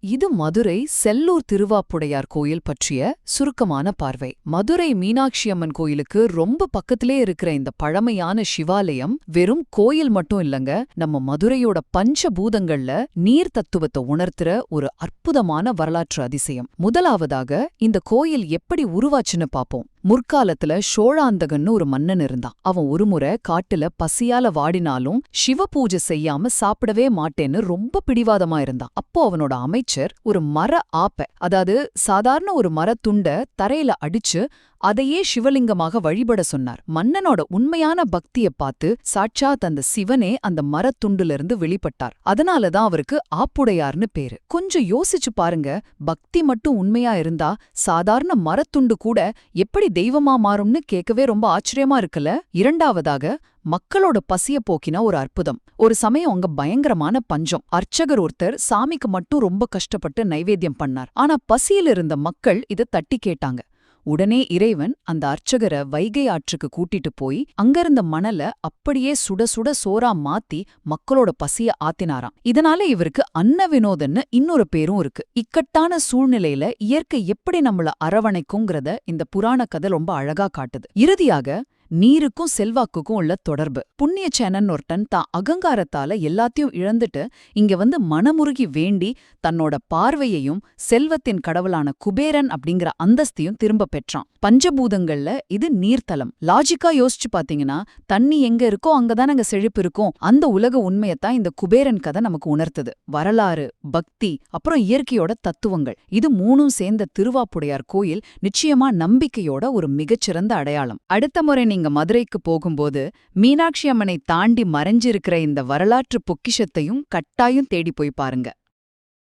இது மதுரை செல்லூர் திருவாப்புடையார் கோயில் பற்றிய சுருக்கமான பார்வை. மதுரை மீனாட்சி அம்மன் கோயிலுக்கு ரொம்ப பக்கத்திலே இருக்கிற இந்த பழமையான சிவாலயம் வெறும் கோயில் மட்டும் இல்லங்க, நம்ம மதுரையோட பஞ்சபூதங்கள்ல நீர் தத்துவத்தை உணர்த்துற ஒரு அற்புதமான வரலாற்று அதிசயம். முதலாவதாக இந்த கோயில் எப்படி உருவாச்சுன்னு பாப்போம். முற்காலத்துல சோழாந்தகன்னு ஒரு மன்னன் இருந்தான். அவன் ஒருமுறை காட்டுல பசியால வாடினாலும் சிவ பூஜை செய்யாம சாப்பிடவே மாட்டேன்னு ரொம்ப பிடிவாதமா இருந்தான். அப்போ அவனோட அமைச்சர் ஒரு மர ஆப்ப, அதாவது சாதாரண ஒரு மரத்துண்ட தரையில அடிச்சு அதையே சிவலிங்கமாக வழிபட சொன்னார். மன்னனோட உண்மையான பக்திய பார்த்து சாட்சாத் அந்த சிவனே அந்த மரத்துண்டிலிருந்து வெளிப்பட்டார். அதனாலதான் அவருக்கு ஆப்புடையார்னு பேரு. கொஞ்சம் யோசிச்சு பாருங்க, பக்தி மட்டும் உண்மையா இருந்தா சாதாரண மரத்துண்டு கூட எப்படி தெய்வமா மாறும்னு கேட்கவே ரொம்ப ஆச்சரியமா இருக்குல்ல. இரண்டாவதாக, மக்களோட பசிய போக்கின ஒரு அற்புதம். ஒரு சமயம் அங்க பயங்கரமான பஞ்சம். அர்ச்சகர் ஒருத்தர் சாமிக்கு மட்டும் ரொம்ப கஷ்டப்பட்டு நைவேத்தியம் பண்ணார். ஆனா பசியில இருந்த மக்கள் இத தட்டி கேட்டாங்க. உடனே இறைவன் அந்த அர்ச்சகரை வைகை ஆற்றுக்கு கூட்டிட்டு போய் அங்கிருந்த மணல அப்படியே சுட சுட சோறா மாத்தி மக்களோட பசிய ஆத்தினாராம். இதனால இவருக்கு அன்ன வினோதன்னு இன்னொரு பேரும் இருக்கு. இக்கட்டான சூழ்நிலையில இயற்கை எப்படி நம்மள அரவணைக்குங்கிறத இந்த புராண கதை ரொம்ப அழகா காட்டுது. இறுதியாக, நீருக்கும் செல்வாக்குக்கும் உள்ள தொடர்பு. புண்ணிய சேனன் ஒருத்தன் தான் அகங்காரத்தால எல்லாத்தையும் இழந்துட்டு இங்க வந்து மனமுருகி வேண்டி தன்னோட பார்வையையும் செல்வத்தின் கடவுளான குபேரன் அப்படிங்கிற அந்தஸ்தையும் திரும்ப பெற்றான். பஞ்சபூதங்கள்ல இது நீர்த்தலம். லாஜிக்கா யோசிச்சு பாத்தீங்கன்னா, தண்ணி எங்க இருக்கோ அங்கதான் அங்க செழிப்பு இருக்கும். அந்த உலக உண்மையத்தான் இந்த குபேரன் கதை நமக்கு உணர்த்துது. வரலாறு, பக்தி, அப்புறம் இயற்கையோட தத்துவங்கள், இது மூணும் சேர்ந்த திருவாப்புடையார் கோயில் நிச்சயமா நம்பிக்கையோட ஒரு மிகச்சிறந்த அடையாளம். அடுத்த முறை நீங்க மதுரைக்கு போகும்போது மீனாட்சி அம்மனை தாண்டி மறைஞ்சிருக்கிற இந்த வரலாற்று பொக்கிஷத்தையும் கட்டாயம் தேடி போய் பாருங்க.